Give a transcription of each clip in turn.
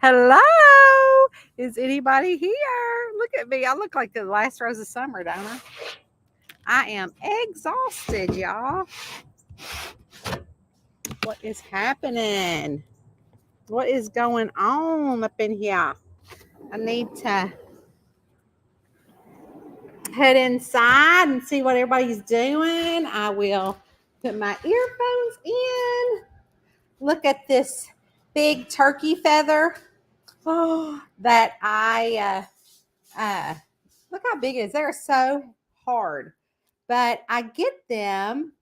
Hello? Is anybody here? Look at me. I look like the last rose of summer, don't I? I am exhausted, y'all. What is happening? What is going on up in here? I need to head inside and see what everybody's doing. I will put my earphones in. Look at this big turkey feather that I look how big it is. They're so hard, but I get them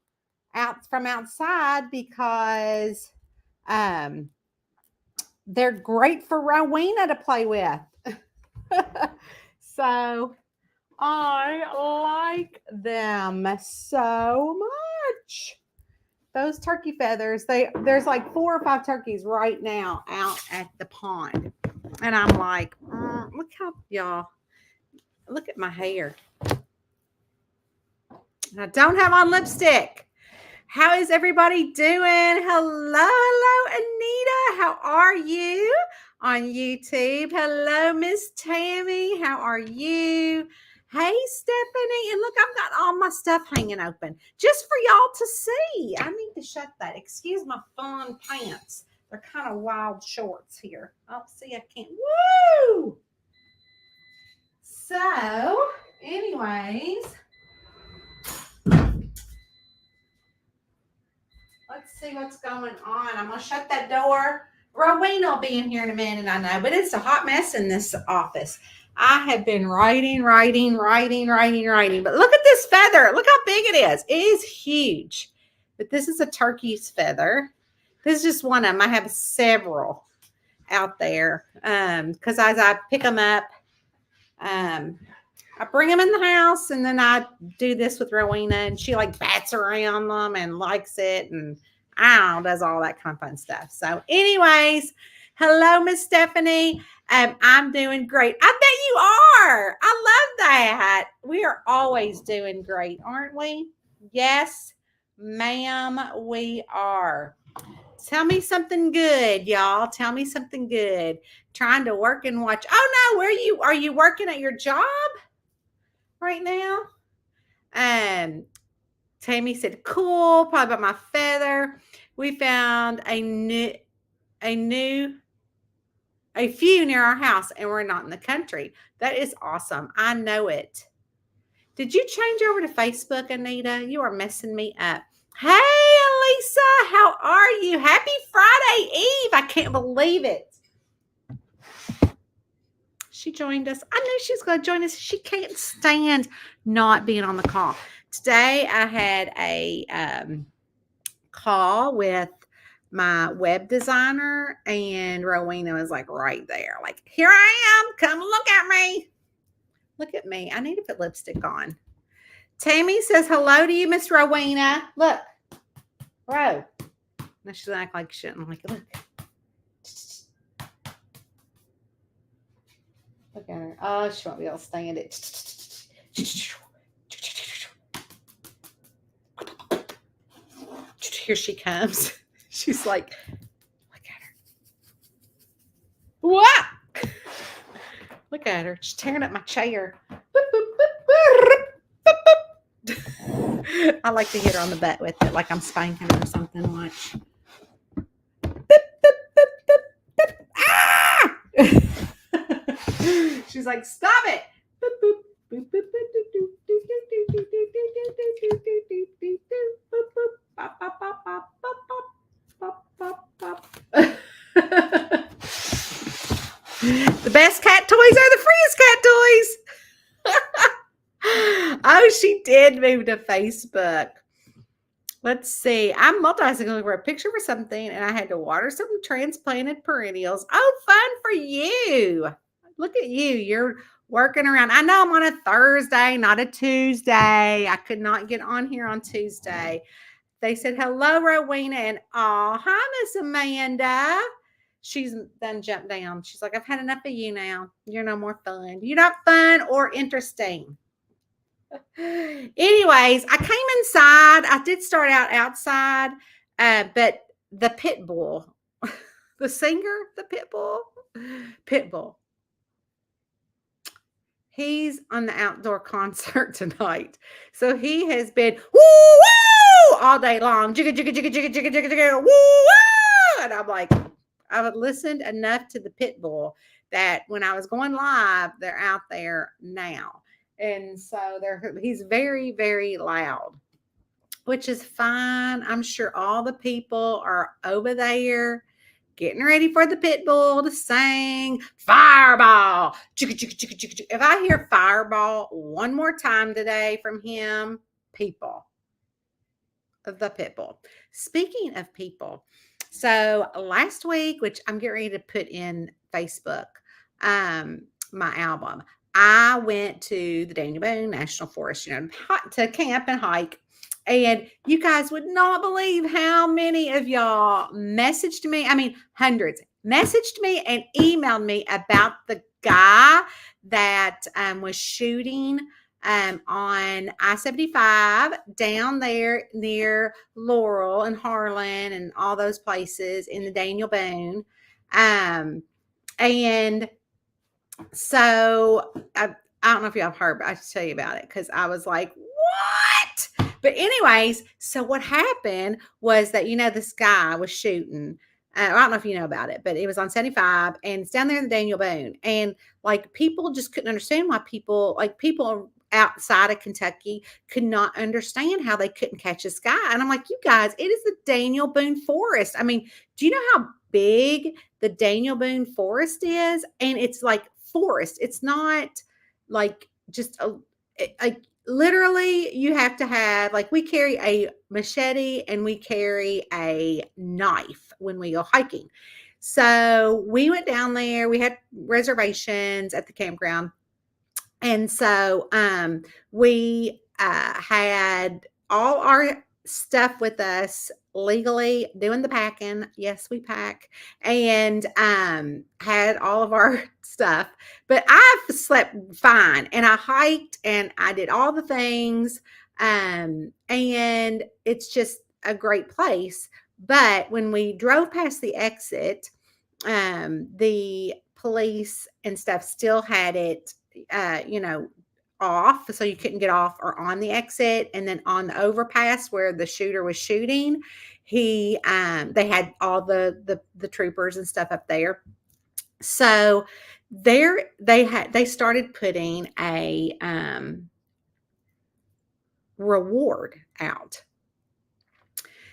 out from outside because they're great for Rowena to play with. So I like them so much. Those turkey feathers, there's like 4 or 5 turkeys right now out at the pond. And I'm like, look how y'all, look at my hair. I don't have on lipstick. How is everybody doing? Hello, Anita. How are you on YouTube? Hello, Miss Tammy. How are you? Hey, Stephanie. And look, I've got all my stuff hanging open just for y'all to see. I need to shut that. Excuse my fun pants. They're kind of wild shorts here. Oh, see, I can't. Woo! So, anyways, let's see what's going on. I'm going to shut that door. Rowena will be in here in a minute, I know, but it's a hot mess in this office. I have been writing. But look at this feather. Look how big it is. It is huge. But this is a turkey's feather. This is just one of them. I have several out there because as I pick them up, I bring them in the house and then I do this with Rowena and she like bats around them and likes it and does all that kind of fun stuff. So anyways, hello, Miss Stephanie. I'm doing great. I bet you are. I love that. We are always doing great, aren't we? Yes, ma'am, we are. Tell me something good, y'all. Tell me something good. Trying to work and watch. Oh no, are you working at your job right now? Tammy said, cool, probably about my feather. We found a few near our house and we're not in the country. That is awesome. I know it. Did you change over to Facebook, Anita? You are messing me up. Hey, Elisa, how are you? Happy Friday Eve. I can't believe it. She joined us. I knew she was going to join us. She can't stand not being on the call. Today, I had a call with my web designer, and Rowena was like right there. Like, here I am. Come look at me. Look at me. I need to put lipstick on. Tammy says hello to you, Miss Rowena. Look. Row. Now she's act like she shouldn't like it. Look. Look at her. Oh, she won't be able to stand it. Here she comes. She's like, look at her. What? Look at her. She's tearing up my chair. I like to hit her on the butt with it like I'm spanking her or something. Watch. Ah! She's like, stop it. The best cat toys are the freest cat toys. Oh, she did move to Facebook. Let's see. I'm multitasking looking for a picture for something, and I had to water some transplanted perennials. Oh, fun for you. Look at you. You're working around. I know I'm on a Thursday, not a Tuesday. I could not get on here on Tuesday. They said, hello, Rowena, and hi, Miss Amanda. She's then jumped down. She's like, I've had enough of you now. You're no more fun. You're not fun or interesting. Anyways, I came inside. I did start out outside, but the pit bull, the singer, the pit bull, Pitbull. He's on the outdoor concert tonight. So he has been woo woo all day long. Jigga jigga jigga jigga jigga jigga jigga woo woo. And I'm like, I've listened enough to the Pitbull that when I was going live, they're out there now. And so he's very, very loud, which is fine. I'm sure all the people are over there getting ready for the Pitbull to sing Fireball. If I hear Fireball one more time today from him, people, the Pitbull. Speaking of people, so last week, which I'm getting ready to put in Facebook, my album, I went to the Daniel Boone National Forest, to camp and hike. And you guys would not believe how many of y'all messaged me. I mean, hundreds messaged me and emailed me about the guy that was shooting on I-75 down there near Laurel and Harlan and all those places in the Daniel Boone. And so I don't know if y'all have heard, but I should tell you about it because I was like, what? But anyways, so what happened was that, this guy was shooting. I don't know if you know about it, but it was on 75 and it's down there in the Daniel Boone. And like people just couldn't understand why people outside of Kentucky could not understand how they couldn't catch this guy. And I'm like, you guys, it is the Daniel Boone Forest. I mean, do you know how big the Daniel Boone Forest is? And it's like forest. It's not like just literally you have to have, like, we carry a machete and we carry a knife when we go hiking. So we went down there. We had reservations at the campground. And so we had all our stuff with us legally, doing the packing. Yes, we pack. And had all of our stuff. But I've slept fine. And I hiked and I did all the things. And it's just a great place. But when we drove past the exit, the police and stuff still had it off, so you couldn't get off or on the exit. And then on the overpass where the shooter was shooting, they had all the troopers and stuff up there. So they started putting a reward out.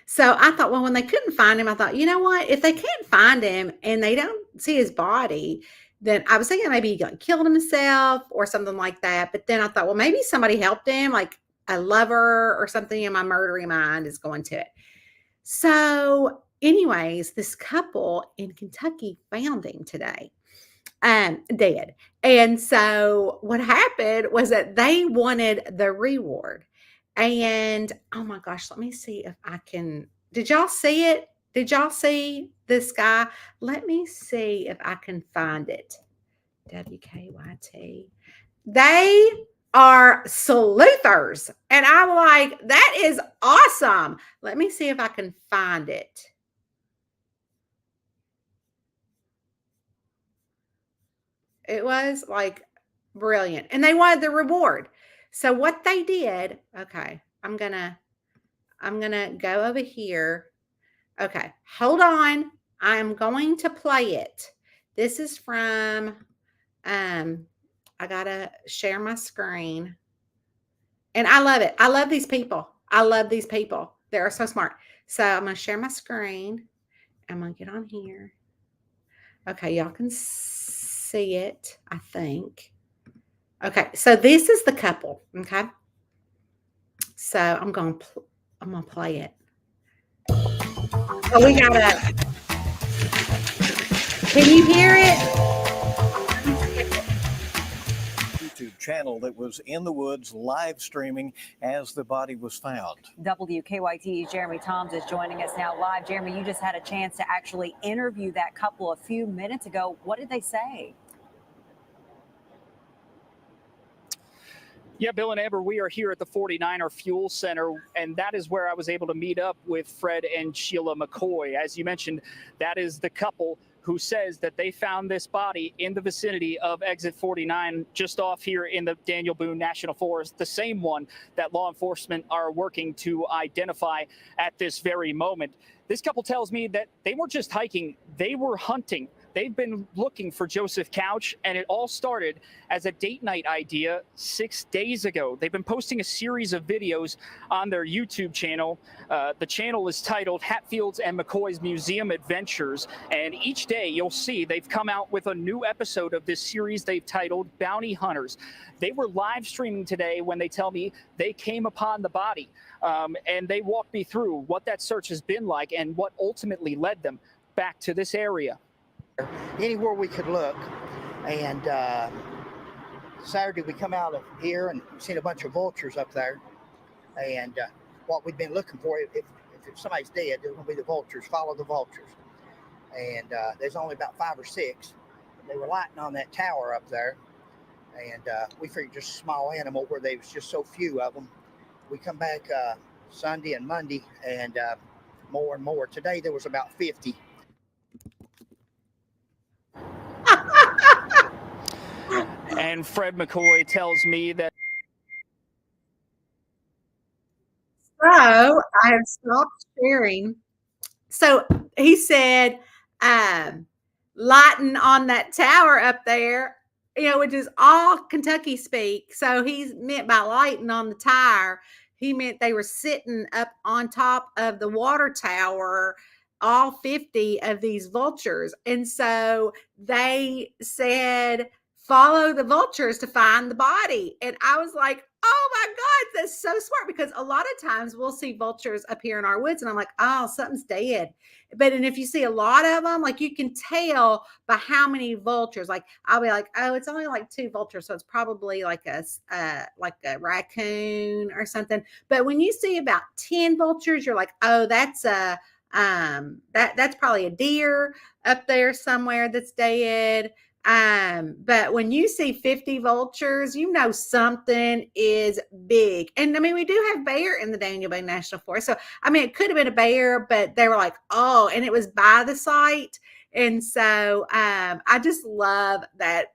So I thought, well, when they couldn't find him, I thought, you know what? If they can't find him and they don't see his body, then I was thinking maybe he killed himself or something like that. But then I thought, well, maybe somebody helped him, like a lover or something in my murdery mind is going to it. So anyways, this couple in Kentucky found him today, dead. And so what happened was that they wanted the reward. And oh my gosh, let me see if I can. Did y'all see it? Did y'all see this guy? Let me see if I can find it. WKYT. They are sleuthers. And I'm like, that is awesome. Let me see if I can find it. It was like brilliant. And they wanted the reward. So what they did, okay, I'm gonna go over here. Okay, hold on. I'm going to play it. This is from, I gotta share my screen. And I love it. I love these people. I love these people. They are so smart. So I'm gonna share my screen. I'm gonna get on here. Okay, y'all can see it, I think. Okay, so this is the couple, okay? So I'm going to play it. Oh, we got can you hear it? YouTube channel that was in the woods live streaming as the body was found. WKYT's Jeremy Toms is joining us now live. Jeremy, you just had a chance to actually interview that couple a few minutes ago. What did they say? Yeah, Bill and Amber, we are here at the 49er Fuel Center, and that is where I was able to meet up with Fred and Sheila McCoy. As you mentioned, that is the couple who says that they found this body in the vicinity of exit 49, just off here in the Daniel Boone National Forest, the same one that law enforcement are working to identify at this very moment. This couple tells me that they weren't just hiking, they were hunting. They've been looking for Joseph Couch, and it all started as a date night idea 6 days ago. They've been posting a series of videos on their YouTube channel. The channel is titled Hatfield's and McCoy's Museum Adventures, and each day you'll see they've come out with a new episode of this series they've titled Bounty Hunters. They were live streaming today when they tell me they came upon the body, and they walked me through what that search has been like and what ultimately led them back to this area. Anywhere we could look, and Saturday we come out of here and seen a bunch of vultures up there, and what we've been looking for, if somebody's dead, there's going to be the vultures. Follow the vultures, and there's only about 5 or 6. They were lighting on that tower up there, and we figured just a small animal where there was just so few of them. We come back Sunday and Monday, and more and more. Today there was about 50. And Fred McCoy tells me that. So I have stopped sharing. So he said, lighting on that tower up there, which is all Kentucky speak. So he meant by lighting on the tower, he meant they were sitting up on top of the water tower, all 50 of these vultures. And so they said, follow the vultures to find the body. And I was like, oh my God, that's so smart, because a lot of times we'll see vultures up here in our woods and I'm like, oh, something's dead. And if you see a lot of them, like you can tell by how many vultures, like I'll be like, oh, it's only like 2 vultures. So it's probably like a raccoon or something. But when you see about 10 vultures, you're like, oh, that's that's probably a deer up there somewhere that's dead. But when you see 50 vultures, something is big. And I mean, we do have bear in the Daniel Boone National Forest. So, I mean, it could have been a bear, but they were like, oh, and it was by the site. And so, I just love that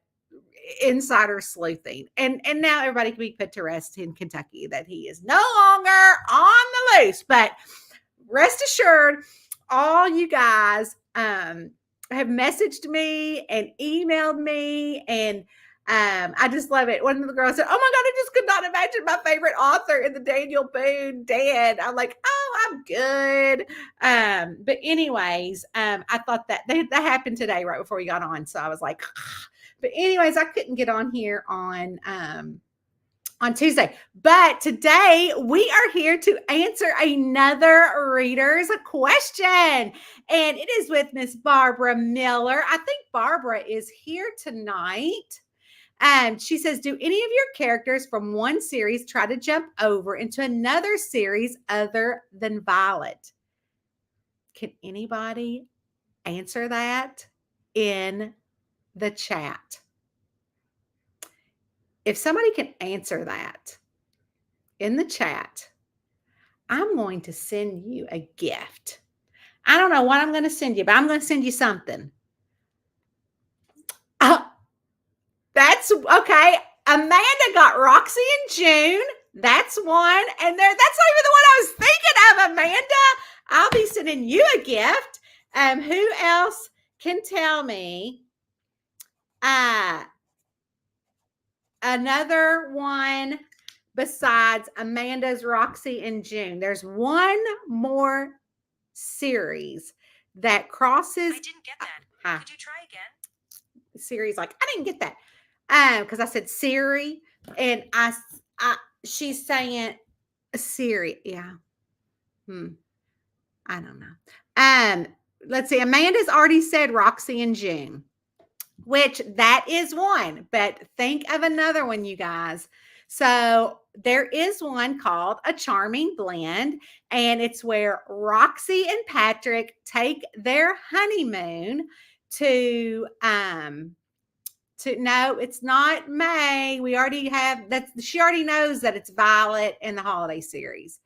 insider sleuthing. And now everybody can be put to rest in Kentucky that he is no longer on the loose. But rest assured, all you guys, have messaged me and emailed me, and I just love it. One of the girls said, oh my God, I just could not imagine my favorite author in the Daniel Boone dead. I'm like, oh, I'm good. But anyways, I thought that happened today right before we got on. So I was like, but anyways, I couldn't get on here on Tuesday. But today we are here to answer another reader's question. And it is with Miss Barbara Miller. I think Barbara is here tonight. She says, do any of your characters from one series try to jump over into another series other than Violet? Can anybody answer that in the chat? If somebody can answer that in the chat, I'm going to send you a gift. I don't know what I'm going to send you, but I'm going to send you something. That's okay. Amanda got Roxy and June. That's one. And that's not even the one I was thinking of, Amanda. I'll be sending you a gift. Who else can tell me? Another one besides Amanda's, Roxy, and June. There's one more series that crosses. I didn't get that. Could you try again? Series, like, I didn't get that. Because I said Siri, and she's saying Siri. Yeah. I don't know. Let's see. Amanda's already said Roxy and June, which that is one, but think of another one, you guys. So there is one called A Charming Blend, and it's where Roxy and Patrick take their honeymoon to no, it's not May. We already have that. She already knows that it's Violet in the holiday series.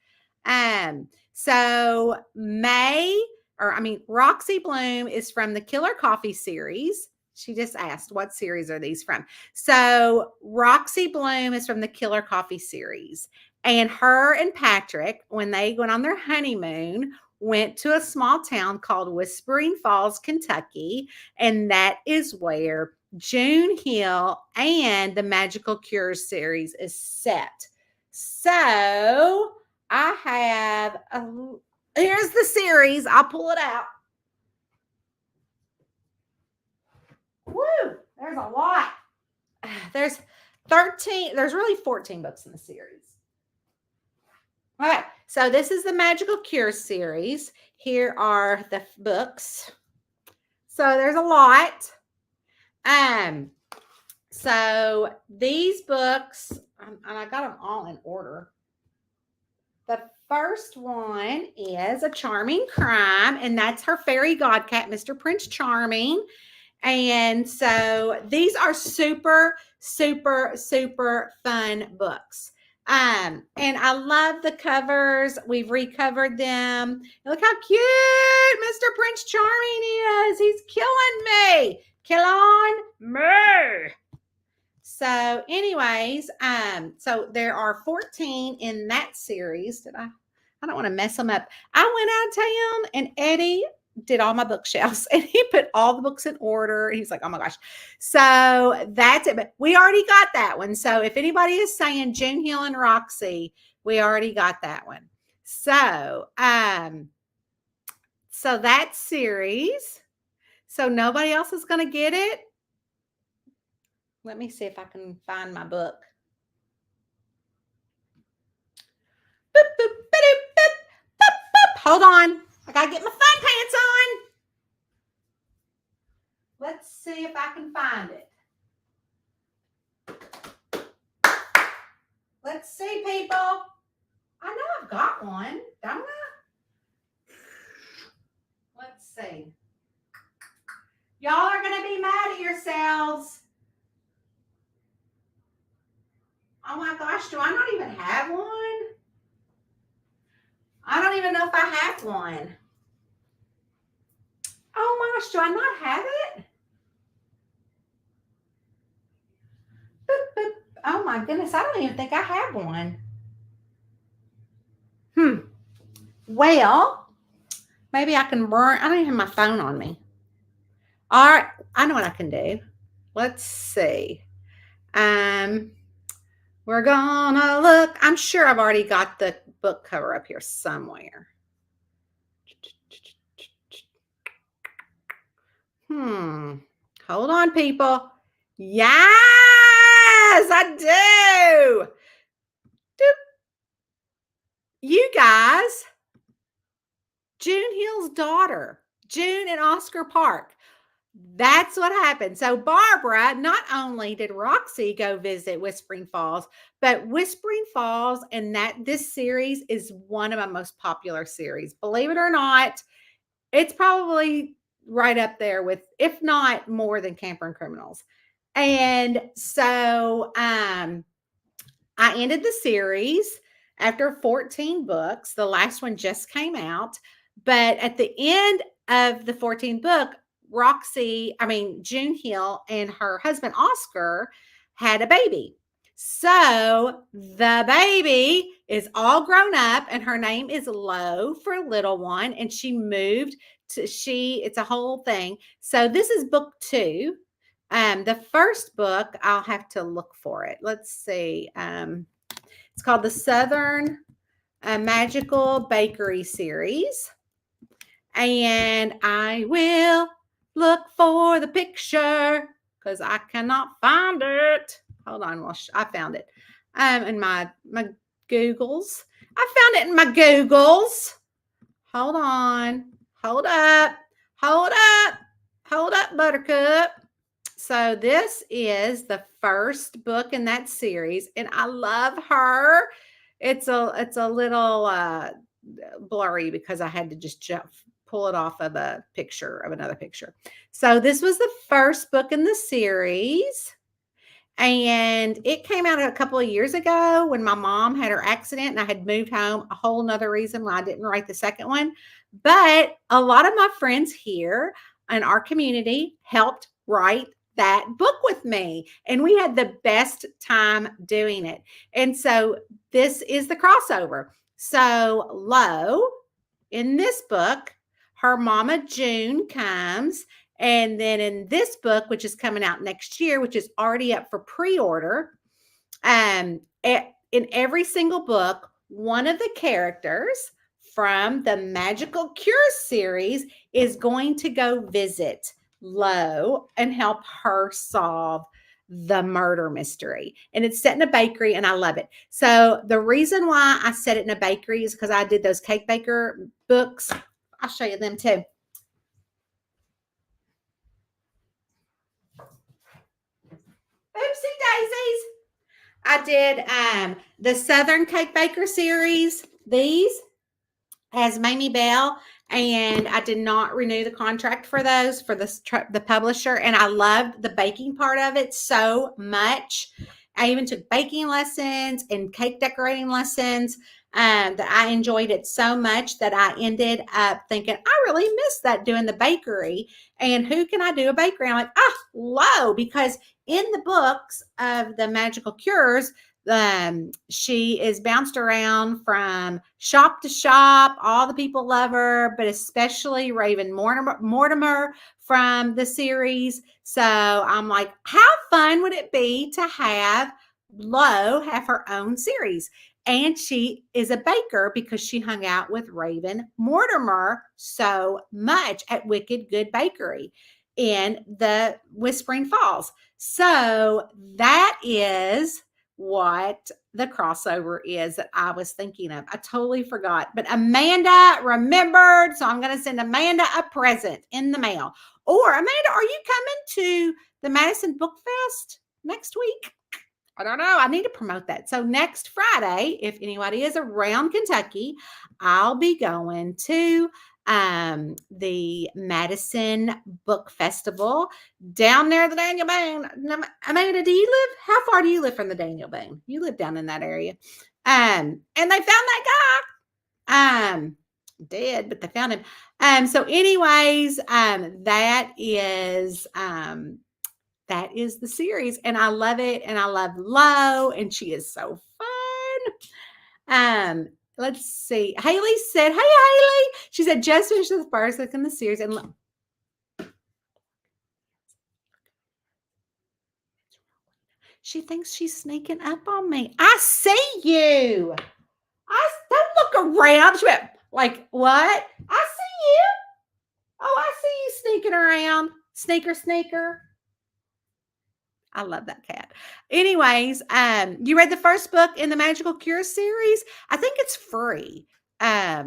So May Roxy Bloom is from the Killer Coffee series. She just asked, what series are these from? So Roxy Bloom is from the Killer Coffee series. And her and Patrick, when they went on their honeymoon, went to a small town called Whispering Falls, Kentucky. And that is where June Hill and the Magical Cures series is set. So I have here's the series. I'll pull it out. Woo! There's a lot. There's 13. There's really 14 books in the series. All right. So this is the Magical Cures series. Here are the books. So there's a lot. So these books, and I got them all in order. The first one is A Charming Crime, and that's her fairy godcat, Mr. Prince Charming. And so these are super, super, super fun books. And I love the covers. We've recovered them. Look how cute Mr. Prince Charming is. He's killing me. Killing me. So anyways, so there are 14 in that series. I don't want to mess them up. I went out of town and Eddie did all my bookshelves and he put all the books in order. He's like, oh my gosh. So that's it. But we already got that one. So if anybody is saying June Hill and Roxy, we already got that one. So, so that series. So nobody else is going to get it. Let me see if I can find my book. Boop, boop, ba-doop, boop, boop, boop. Hold on. I got to get my fun pants on. Let's see if I can find it. Let's see, people. I know I've got one, don't I? Let's see. Y'all are going to be mad at yourselves. Oh my gosh, do I not even have one? I don't even know if I have one. Oh my gosh, do I not have it? Boop, boop. Oh my goodness, I don't even think I have one. Well, maybe I can burn. I don't even have my phone on me. All right, I know what I can do. Let's see. We're gonna look. I'm sure I've already got the book cover up here somewhere. Hold on, people. Yes, I do. Doop. You guys, June Hill's daughter, June and Oscar Park. That's what happened. So Barbara, not only did Roxy go visit Whispering Falls, but Whispering Falls and this series is one of my most popular series. Believe it or not, it's probably right up there with, if not more than Camper and Criminals. And so I ended the series after 14 books. The last one just came out. But at the end of the 14th book, June Hill and her husband, Oscar, had a baby. So the baby is all grown up and her name is Lo for little one. And she moved it's a whole thing. So this is book 2. The first book, I'll have to look for it. Let's see. It's called the Southern Magical Bakery series. And I will look for the picture because I cannot find it. Hold on. Well, I found it in my Googles. I found it in my Googles. Hold on. Hold up. Hold up. Hold up, Buttercup. So this is the first book in that series, and I love her. It's a little blurry because I had to just pull it off of a picture of another picture. So this was the first book in the series. And it came out a couple of years ago when my mom had her accident and I had moved home. A whole nother reason why I didn't write the second one. But a lot of my friends here in our community helped write that book with me. And we had the best time doing it. And so this is the crossover. So Lo, in this book, her mama June comes. And then in this book, which is coming out next year, which is already up for pre-order, in every single book, one of the characters from the Magical Cures series is going to go visit Lo and help her solve the murder mystery. And it's set in a bakery, and I love it. So the reason why I set it in a bakery is because I did those cake baker books. I'll show you them too. Oopsie daisies. I did the Southern Cake Baker series. These as Mamie Bell, and I did not renew the contract for those for the publisher. And I loved the baking part of it so much. I even took baking lessons and cake decorating lessons. That I enjoyed it so much that I ended up thinking, I really miss that doing the bakery. And who can I do a bakery? I'm like, Lo, because in the books of the Magical Cures, she is bounced around from shop to shop. All the people love her, but especially Raven Mortimer from the series. So I'm like, how fun would it be to have Lo have her own series? And she is a baker because she hung out with Raven Mortimer so much at Wicked Good Bakery in the Whispering Falls. So that is what the crossover is that I was thinking of. I totally forgot. But Amanda remembered. So I'm going to send Amanda a present in the mail. Or Amanda, are you coming to the Madison Book Fest next week? I don't know. I need to promote that. So next Friday, if anybody is around Kentucky, I'll be going to the Madison Book Festival down there at the Daniel Boone. Amanda, do you live? How far do you live from the Daniel Boone? You live down in that area. And they found that guy. Dead, but they found him. So anyways, that is the series, and I love it, and I love Lo, and she is so fun. Let's see. Haley said, "Hey, Haley." She said, "Just finished the first book in the series, and she thinks she's sneaking up on me. I see you. I don't look around." She went like, "What? I see you. Oh, I see you sneaking around, sneaker." I love that cat. Anyways, you read the first book in the Magical Cure series? I think it's free. I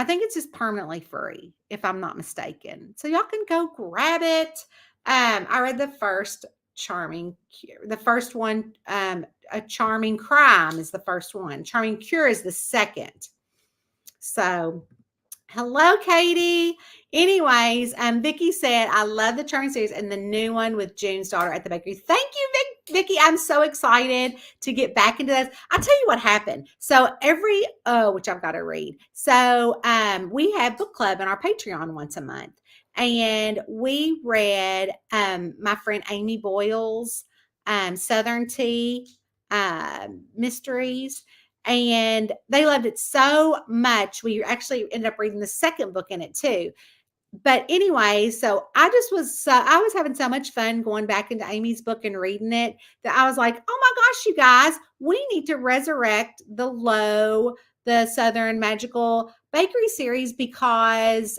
think it's just permanently free, if I'm not mistaken. So y'all can go grab it. I read the first Charming Cure. The first one, A Charming Crime is the first one. Charming Cure is the second. So hello, Katie. Anyways, Vicky said, I love the Charming series and the new one with June's daughter at the bakery. Thank you, Vicky. I'm so excited to get back into this. I'll tell you what happened. So which I've got to read. So we have book club in our Patreon once a month. And we read my friend Amy Boyle's Southern Tea Mysteries. And they loved it so much. We actually ended up reading the second book in it too. But anyway, so I was having so much fun going back into Amy's book and reading it that I was like, oh my gosh, you guys, we need to resurrect the Southern Magical Bakery series because,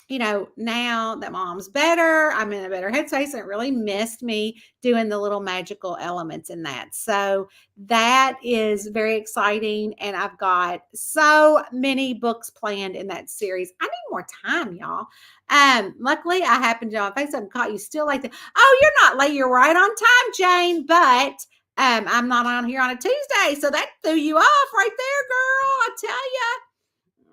now that Mom's better, I'm in a better headspace, and it really missed me doing the little magical elements in that. So that is very exciting. And I've got so many books planned in that series. I need more time, y'all. Luckily, I happened to on Facebook and caught you still like that. Oh, you're not late. You're right on time, Jane. But I'm not on here on a Tuesday. So that threw you off right there, girl. I tell you.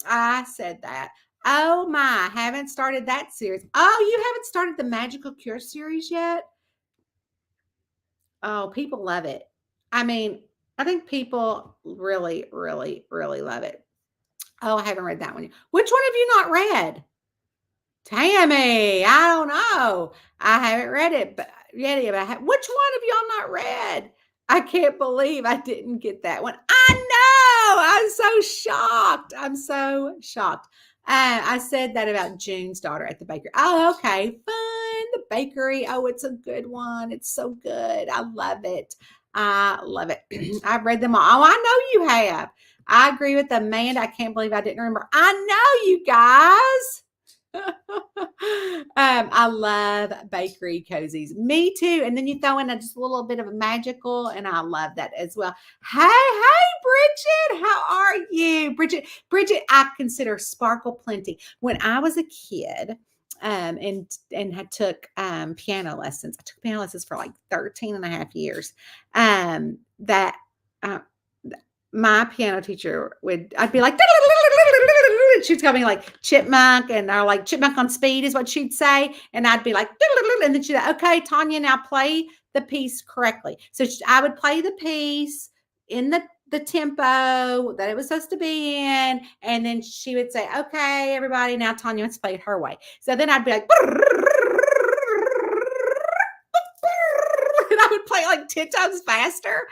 I said that. Oh my, haven't started that series. Oh, you haven't started the Magical Cure series yet? Oh, people love it. I mean, I think people really, really, really love it. Oh, I haven't read that one yet. Which one have you not read? Tammy, I don't know. I haven't read it, but yet, but which one have y'all not read? I can't believe I didn't get that one. I know. I'm so shocked. I'm so shocked. I said that about June's Daughter at the bakery. Oh, okay. Fun. The bakery. Oh, it's a good one. It's so good. I love it. I love it. I've read them all. Oh, I know you have. I agree with Amanda. I can't believe I didn't remember. I know you guys. I love bakery cozies. Me too. And then you throw in just a little bit of a magical, and I love that as well. Hey, Bridget, how are you? Bridget, I consider Sparkle Plenty. When I was a kid, and had took piano lessons. I took piano lessons for like 13 and a half years. My piano teacher I'd be like, she'd tell me like chipmunk, and or like chipmunk on speed is what she'd say. And I'd be like, and then she'd say, okay, Tanya, now play the piece correctly. So I would play the piece in the tempo that it was supposed to be in. And then she would say, okay, everybody, now Tanya wants to play it her way. So then I'd be like, and I would play like 10 times faster.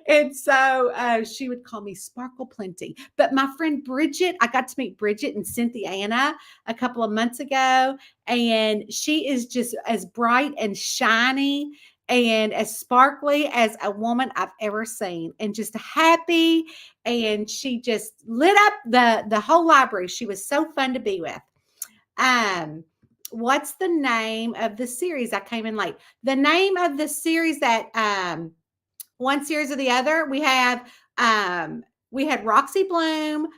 And so she would call me Sparkle Plenty. But my friend Bridget, I got to meet Bridget and Cynthiana a couple of months ago. And she is just as bright and shiny and as sparkly as a woman I've ever seen, and just happy. And she just lit up the whole library. She was so fun to be with. What's the name of the series? I came in late. The name of the series that one series or the other, we had Roxy Bloom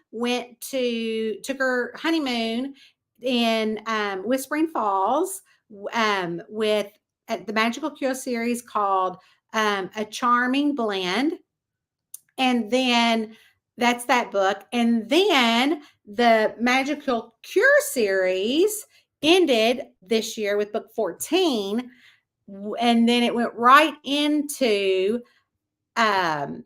took her honeymoon in Whispering Falls with the Magical Cure series called A Charming Blend. And then that's that book. And then the Magical Cure series ended this year with book 14. And then it went right into her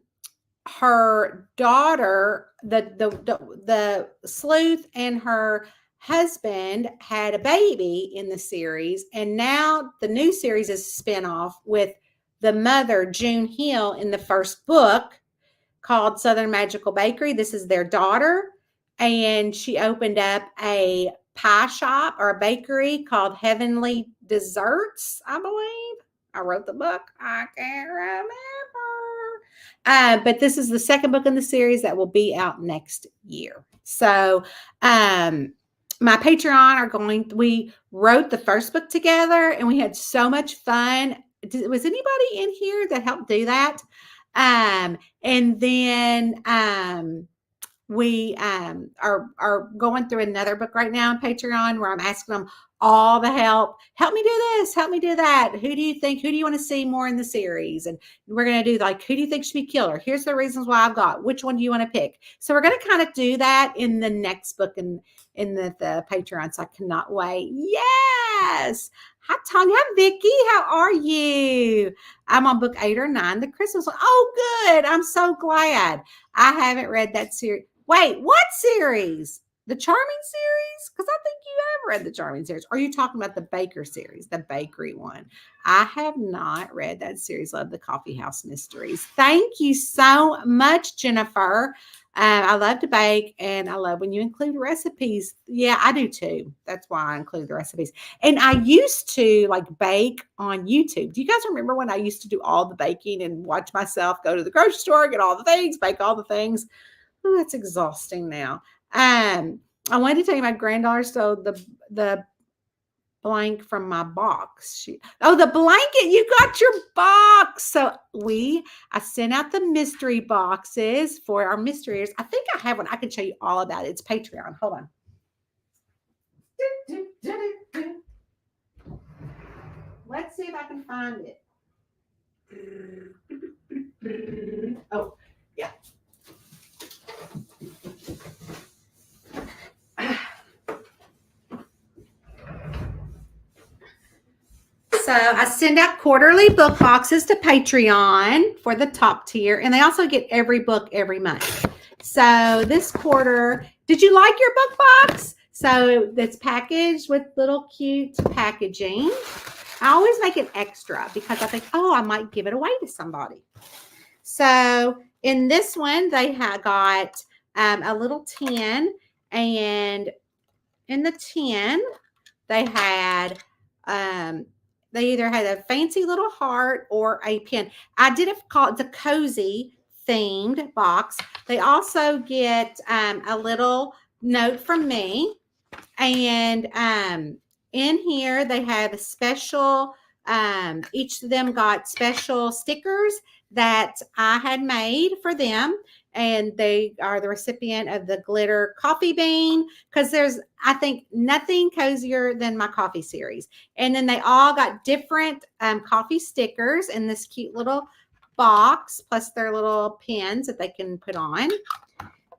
daughter, the sleuth, and her husband had a baby in the series. And now the new series is a spinoff with the mother, June Hill, in the first book called Southern Magical Bakery. This is their daughter. And she opened up a pie shop or a bakery called Heavenly Desserts, I believe. I wrote the book. I can't remember. But this is the second book in the series that will be out next year. So my Patreon we wrote the first book together, and we had so much fun. Was anybody in here that helped do that? And then we are going through another book right now on Patreon where I'm asking them all the help. Help me do this. Help me do that. Who do you want to see more in the series? And we're going to do like, who do you think should be killer? Here's the reasons why I've got. Which one do you want to pick? So we're going to kind of do that in the next book in the Patreon. So I cannot wait. Yes. Hi, Tanya. Hi, Vicky. How are you? I'm on book 8 or 9, the Christmas one. Oh, good. I'm so glad. I haven't read that series. Wait, what series? The Charming series? Because I think you have read the Charming series. Or are you talking about the Baker series, the bakery one? I have not read that series. Love the Coffee House Mysteries. Thank you so much, Jennifer. I love to bake, and I love when you include recipes. Yeah, I do too. That's why I include the recipes. And I used to like bake on YouTube. Do you guys remember when I used to do all the baking and watch myself go to the grocery store, get all the things, bake all the things? Oh, that's exhausting now. I wanted to tell you my granddaughter stole the blank from my box. The blanket, you got your box. So I sent out the mystery boxes for our mysteries. I think I have one. I can show you all about it. It's Patreon. Hold on. Let's see if I can find it. Oh, yeah. So I send out quarterly book boxes to Patreon for the top tier, and they also get every book every month. So this quarter, did you like your book box? So it's packaged with little cute packaging. I always make it extra because I think, oh, I might give it away to somebody. So in this one, they have got a little tin, and in the tin, they had they either had a fancy little heart or a pin. I did it called the cozy themed box. They also get a little note from me, and in here they have a special. Each of them got special stickers that I had made for them, and they are the recipient of the glitter coffee bean, because there's, I think, nothing cozier than my coffee series. And then they all got different coffee stickers in this cute little box, plus their little pins that they can put on.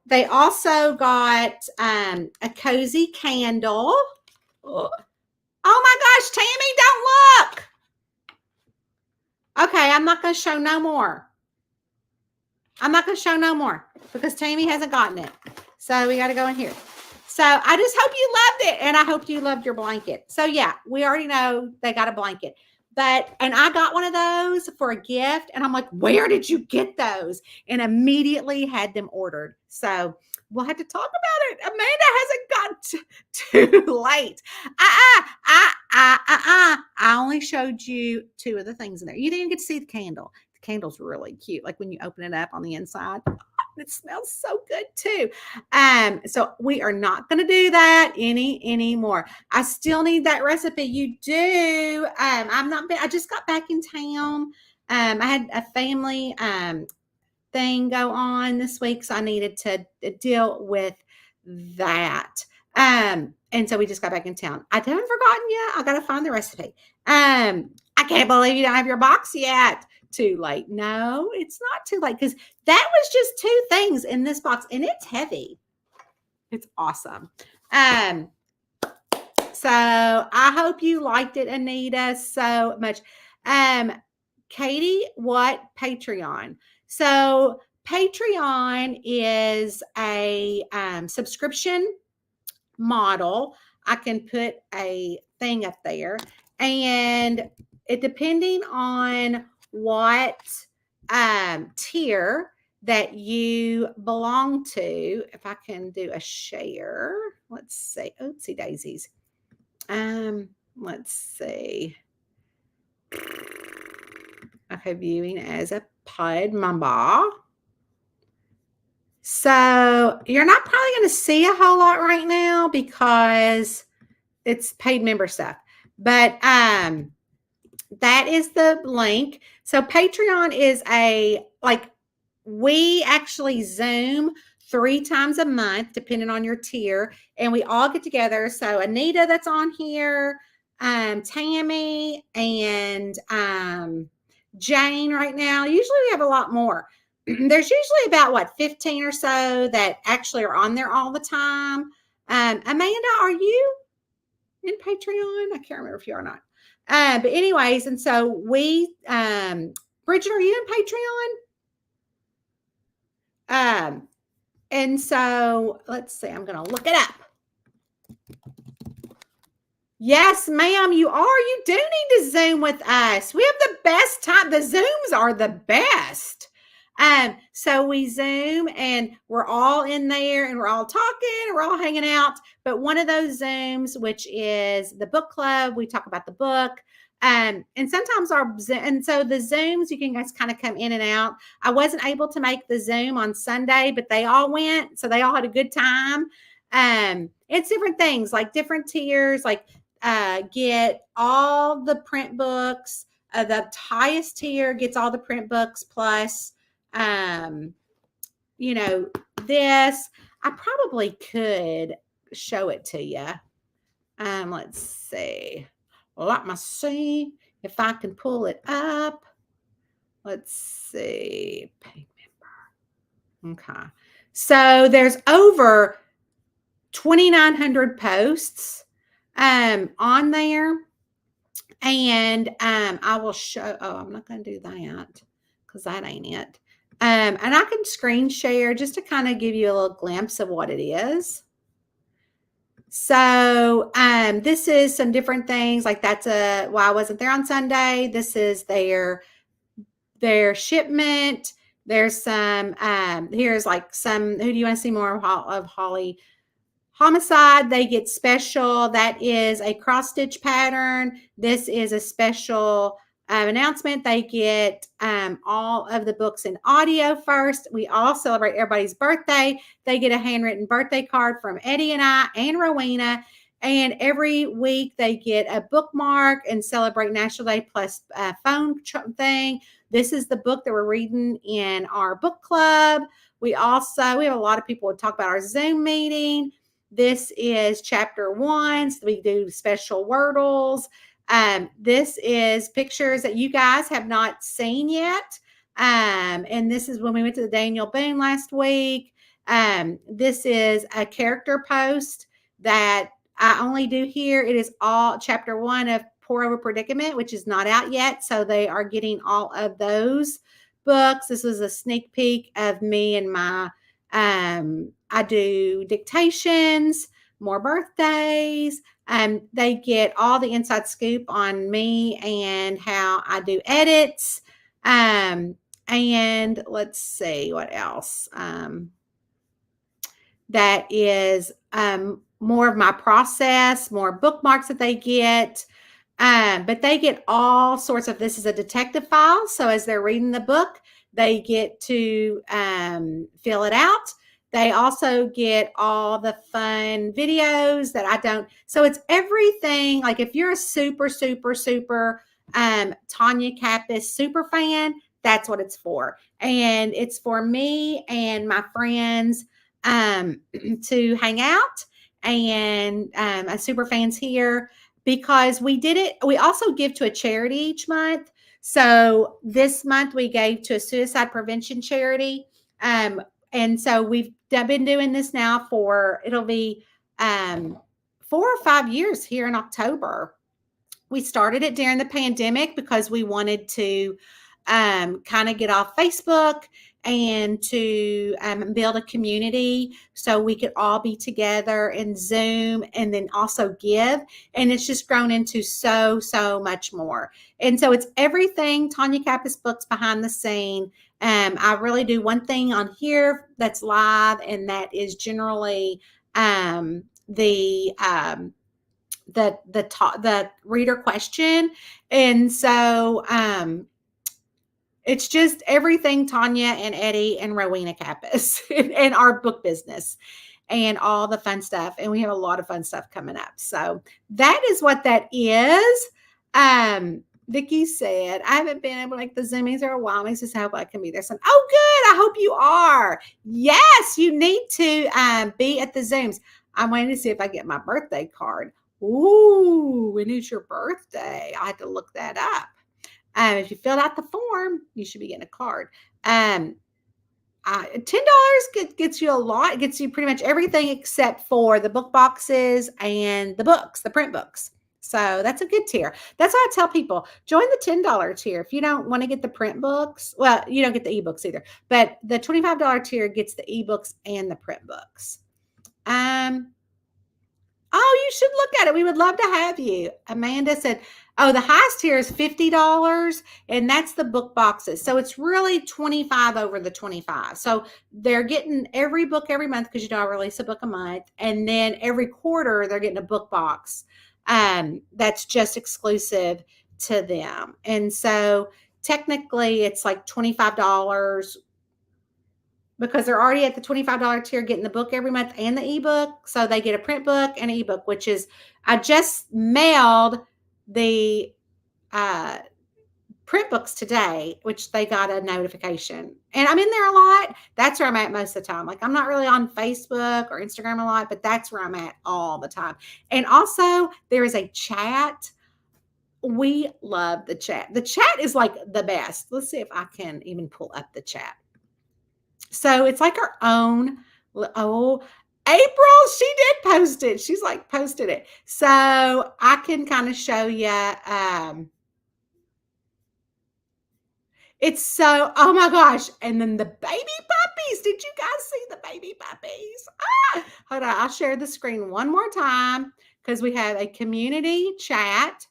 They also got a cozy candle. Oh my gosh, Tammy, don't look. Okay, I'm not going to show no more. I'm not going to show no more because Tammy hasn't gotten it. So we got to go in here. So I just hope you loved it, and I hope you loved your blanket. So yeah, we already know they got a blanket. And I got one of those for a gift, and I'm like, where did you get those? And immediately had them ordered. So we'll have to talk about it. Amanda hasn't got too late. I only showed you 2 of the things in there. You didn't even get to see the candle. The candle's really cute. Like when you open it up on the inside, it smells so good too. So we are not going to do that anymore. I still need that recipe. You do. I just got back in town. I had a family thing go on this week, so I needed to deal with that. And so we just got back in town. I haven't forgotten yet. I got to find the recipe. I can't believe you don't have your box yet. Too late. No, it's not too late, because that was just 2 things in this box, and it's heavy. It's awesome. So I hope you liked it, Anita, so much. Katie, what Patreon? So Patreon is a subscription model. I can put a thing up there, and it depending on what tier that you belong to. If I can do a share, let's see. Oopsie daisies. Let's see. Okay, viewing as a pod member. So you're not probably going to see a whole lot right now because it's paid member stuff. But that is the link. So Patreon is we actually Zoom 3 times a month, depending on your tier, and we all get together. So Anita, that's on here, Tammy, and Jane right now. Usually we have a lot more. There's usually about 15 or so that actually are on there all the time. Amanda, are you in Patreon? I can't remember if you are or not. But anyways, and so we, Bridget, are you in Patreon? And so let's see, I'm going to look it up. Yes, ma'am, you are. You do need to Zoom with us. We have the best time. The Zooms are the best. So we Zoom and we're all in there and we're all talking and we're all hanging out. But one of those Zooms, which is the book club, we talk about the book. And sometimes so the Zooms, you can guys kind of come in and out. I wasn't able to make the Zoom on Sunday, but they all went. So they all had a good time. It's different things, like different tiers, like get all the print books. The highest tier gets all the print books plus this. I probably could show it to you. Let's see. Let me see if I can pull it up. Let's see. Paid member. Okay. So there's over 2,900 posts on there. And I will show, oh, I'm not going to do that because that ain't it. And I can screen share just to kind of give you a little glimpse of what it is. So this is some different things, like that's I wasn't there on Sunday. This is their shipment. There's some here's like some, who do you want to see more of? Holly Homicide. They get special. That is a cross stitch pattern. This is a special announcement. They get all of the books in audio first. We all celebrate everybody's birthday. They get a handwritten birthday card from Eddie and I and Rowena. And every week they get a bookmark and celebrate National Day plus phone thing. This is the book that we're reading in our book club. We have a lot of people who talk about our Zoom meeting. This is chapter 1. So we do special Wordles. This is pictures that you guys have not seen yet. And this is when we went to the Daniel Boone last week. This is a character post that I only do here. It is all chapter 1 of Pour Over Predicament, which is not out yet. So they are getting all of those books. This was a sneak peek of me and my, I do dictations, more birthdays. They get all the inside scoop on me and how I do edits. And let's see what else. That is more of my process, more bookmarks that they get. But they get all sorts of, this is a detective file. So as they're reading the book, they get to fill it out. They also get all the fun videos that I don't. So it's everything. Like if you're a super, super, super Tanya Kappes super fan, that's what it's for. And it's for me and my friends to hang out and super fans here, because we did it. We also give to a charity each month. So this month we gave to a suicide prevention charity. And so we've been doing this now for, it'll be 4 or 5 years here in October. We started it during the pandemic because we wanted to kind of get off Facebook and to build a community so we could all be together in Zoom and then also give. And it's just grown into so, so much more. And so it's everything Tanya Kappes books behind the scene. I really do one thing on here that's live, and that is generally the reader question. And so it's just everything Tanya and Eddie and Rowena Kappes and our book business and all the fun stuff. And we have a lot of fun stuff coming up. So that is what that is. Vicki said, I haven't been able to make the Zoomies for a while. Makes us hope I can be there soon. Oh, good. I hope you are. Yes, you need to be at the Zooms. I'm waiting to see if I get my birthday card. Ooh, when is your birthday? I had to look that up. If you filled out the form, you should be getting a card. $10 gets you a lot. It gets you pretty much everything except for the book boxes and the books, the print books. So that's a good tier. That's why I tell people, join the $10 tier. If you don't want to get the print books, well, you don't get the ebooks either. But the $25 tier gets the ebooks and the print books. Oh, you should look at it. We would love to have you. Amanda said, oh, the highest tier is $50, and that's the book boxes. So it's really 25 over the 25. So they're getting every book every month because, I release a book a month. And then every quarter, they're getting a book box that's just exclusive to them. And so technically, it's like $25 because they're already at the $25 tier getting the book every month and the ebook. So they get a print book and an ebook, which is, I just mailed the print books today, which they got a notification. And I'm in there a lot. That's where I'm at most of the time. Like, I'm not really on Facebook or Instagram a lot, but that's where I'm at all the time. And also there is a chat. We love the chat. The chat is like the best. Let's see if I can even pull up the chat. So it's like our own, April, she did post it. She's like posted it. So I can kind of show you. It's so, oh my gosh. And then the baby puppies. Did you guys see the baby puppies? Ah, hold on. I'll share the screen one more time because we have a community chat.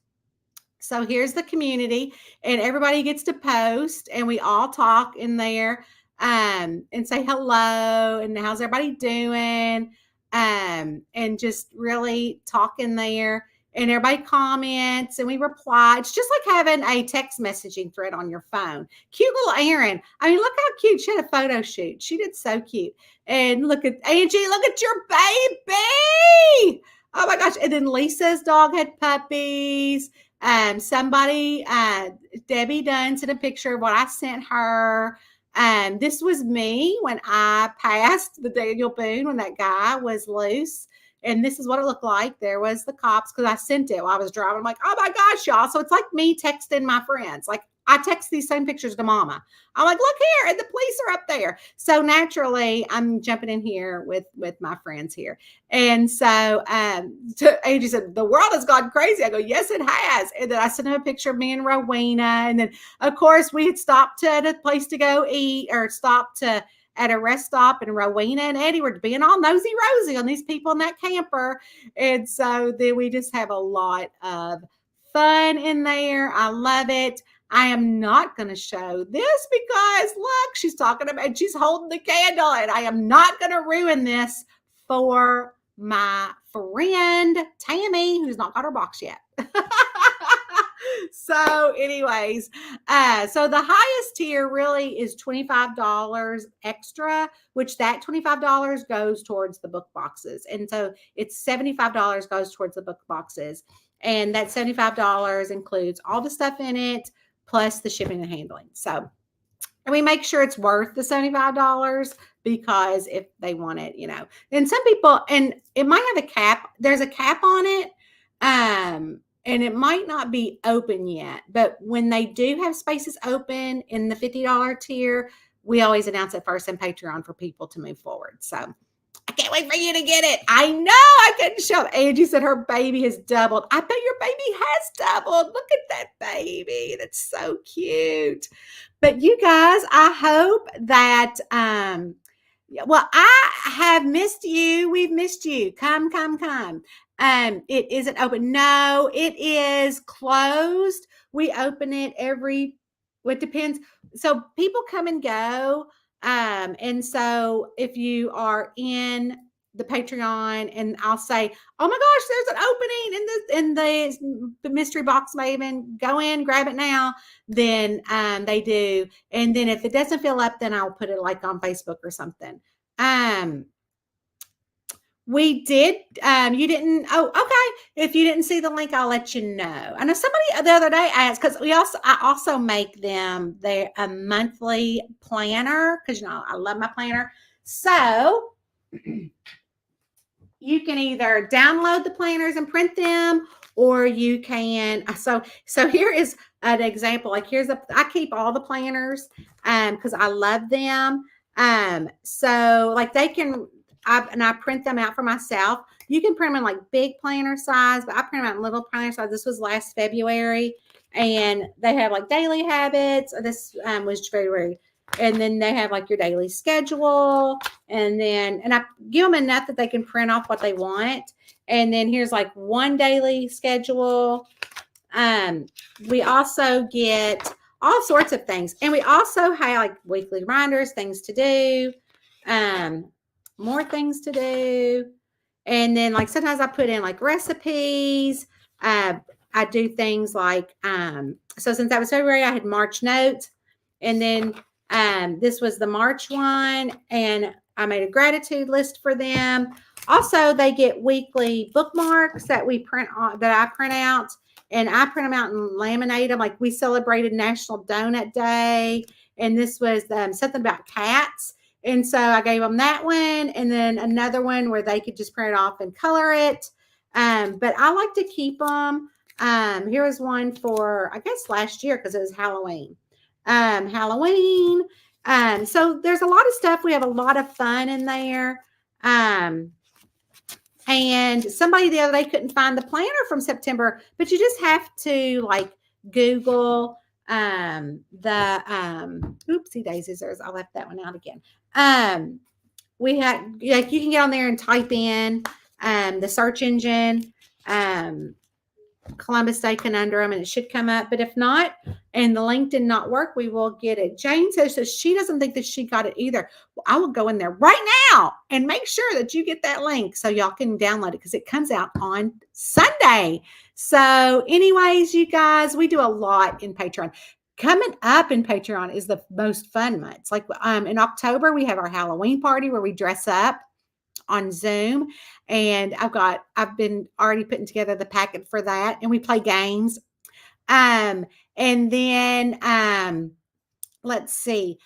So here's the community, and everybody gets to post, and we all talk in there and say hello and how's everybody doing, and just really talk in there. And everybody comments and we reply. It's just like having a text messaging thread on your phone. Cute little Erin. I mean, look how cute. She had a photo shoot. She did so cute. And look at Angie, look at your baby. Oh my gosh. And then Lisa's dog had puppies. Somebody, Debbie Dunn, sent a picture of what I sent her. This was me when I passed the Daniel Boone when that guy was loose. And this is what it looked like. There was the cops because I sent it while I was driving. I'm like, oh my gosh, y'all. So it's like me texting my friends. Like I text these same pictures to mama. I'm like, look here, and the police are up there. So naturally, I'm jumping in here with my friends here. And so Angie said, the world has gone crazy. I go, yes, it has. And then I sent him a picture of me and Rowena. And then, of course, we had stopped at a place to go eat or stopped at a rest stop, and Rowena and Eddie were being all nosy Rosie on these people in that camper. And so then we just have a lot of fun in there. I love it. I am not going to show this because look, she's talking about, she's holding the candle, and I am not going to ruin this for my friend Tammy, who's not got her box yet. So anyways, so the highest tier really is $25 extra, which that $25 goes towards the book boxes. And so it's $75 goes towards the book boxes. And that $75 includes all the stuff in it, plus the shipping and handling. So, and we make sure it's worth the $75 because if they want it, you know, and some people, and it might have a cap, there's a cap on it. And it might not be open yet, but when they do have spaces open in the $50 tier, we always announce it first in Patreon for people to move forward. So I can't wait for you to get it. I know I couldn't show. Angie said her baby has doubled. I bet your baby has doubled. Look at that baby. That's so cute. But you guys, I hope that, well, I have missed you. We've missed you. Come. It isn't open. No, it is closed. We open it it depends. So people come and go. And so if you are in the Patreon and I'll say, oh my gosh, there's an opening in the mystery box, Maven, go in, grab it now. Then, they do. And then if it doesn't fill up, then I'll put it like on Facebook or something. We did. You didn't. Oh, okay. If you didn't see the link, I'll let you know. I know somebody the other day asked because I also make them a monthly planner because you know I love my planner. So you can either download the planners and print them, or you can. So here is an example. Like I keep all the planners because I love them. So like they can. I print them out for myself. You can print them in like big planner size, but I print them out in little planner size. This was last February, and they have like daily habits. This was February, and then they have like your daily schedule, and I give them enough that they can print off what they want. And then here's like one daily schedule. We also get all sorts of things, and we also have like weekly reminders, things to do. More things to do. And then like sometimes I put in like recipes. I do things like, so since that was February, I had March notes. And then this was the March one. And I made a gratitude list for them. Also, they get weekly bookmarks that I print out. And I print them out and laminate them. Like we celebrated National Donut Day. And this was something about cats. And so I gave them that one, and then another one where they could just print it off and color it. But I like to keep them. Here was one for, I guess, last year because it was Halloween. So there's a lot of stuff. We have a lot of fun in there. And somebody the other day couldn't find the planner from September, but you just have to like Google oopsie daisies, I left that one out again. We had like you can get on there and type in the search engine Columbus Day Conundrum, and it should come up. But if not, and the link did not work, we will get it. Jane says that she doesn't think that she got it either. Well, I will go in there right now and make sure that you get that link so y'all can download it because it comes out on Sunday. So anyways, you guys, we do a lot in Patreon. Coming up in Patreon is the most fun months. Like in October, we have our Halloween party where we dress up on Zoom, and I've been already putting together the packet for that, and we play games. And then let's see.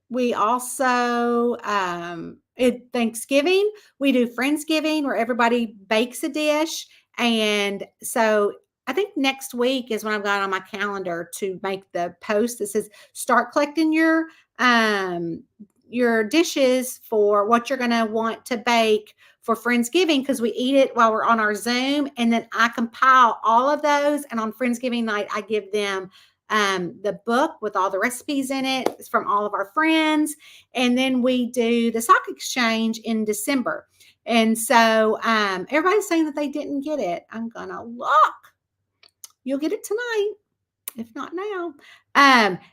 We also at Thanksgiving we do Friendsgiving where everybody bakes a dish, and so I think next week is when I've got on my calendar to make the post that says start collecting your dishes for what you're going to want to bake for Friendsgiving, because we eat it while we're on our Zoom, and then I compile all of those, and on Friendsgiving night I give them the book with all the recipes in it. It's from all of our friends, and then we do the sock exchange in December. And so everybody's saying that they didn't get it. I'm gonna look. You'll get it tonight, if not now.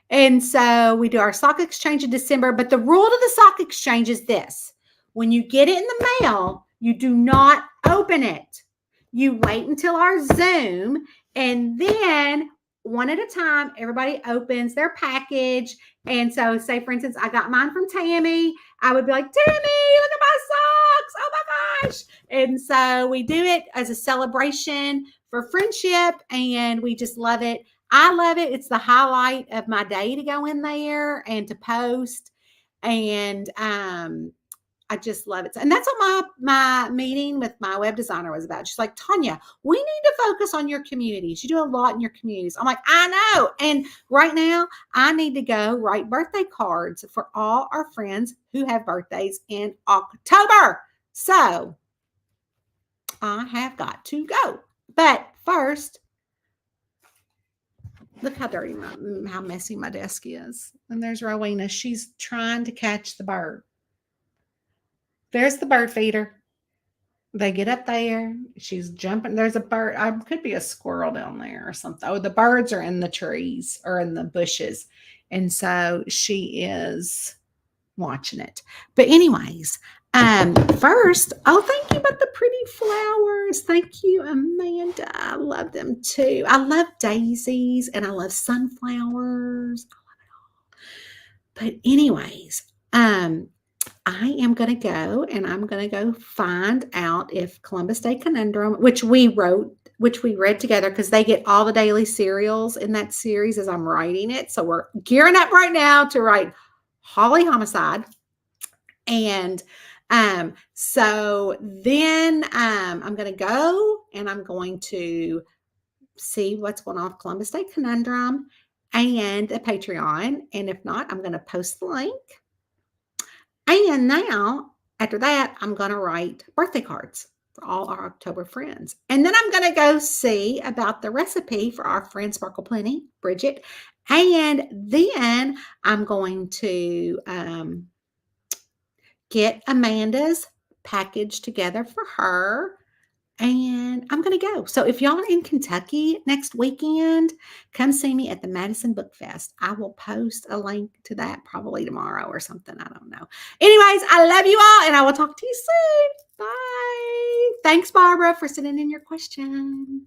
And so we do our sock exchange in December, but the rule to the sock exchange is this: when you get it in the mail, you do not open it. You wait until our Zoom, and then one at a time, everybody opens their package. And so say, for instance, I got mine from Tammy. I would be like, Tammy, look at my socks. Oh my gosh. And so we do it as a celebration for friendship, and we just love it. I love it. It's the highlight of my day to go in there and to post. And I just love it. And that's what my meeting with my web designer was about. She's like, Tanya, we need to focus on your communities. You do a lot in your communities. I'm like, I know. And right now I need to go write birthday cards for all our friends who have birthdays in October. So I have got to go. But first, look how dirty, how messy my desk is. And there's Rowena. She's trying to catch the bird. There's the bird feeder. They get up there. She's jumping. There's a bird. Could be a squirrel down there or something. Oh, the birds are in the trees or in the bushes. And so she is watching it. But anyways, first, thank you about the pretty flowers. Thank you, Amanda. I love them too. I love daisies and I love sunflowers. I love it all. But anyways, I am going to go and I'm going to go find out if Columbus Day Conundrum, which we read together because they get all the daily serials in that series as I'm writing it. So we're gearing up right now to write Holly Homicide. And so then I'm going to go and I'm going to see what's going on with Columbus Day Conundrum and a Patreon. And if not, I'm going to post the link. And now, after that, I'm going to write birthday cards for all our October friends. And then I'm going to go see about the recipe for our friend Sparkle Plenty, Bridget. And then I'm going to get Amanda's package together for her. And I'm going to go. So if y'all are in Kentucky next weekend, come see me at the Madison Book Fest. I will post a link to that probably tomorrow or something. I don't know. Anyways, I love you all and I will talk to you soon. Bye. Thanks, Barbara, for sending in your question.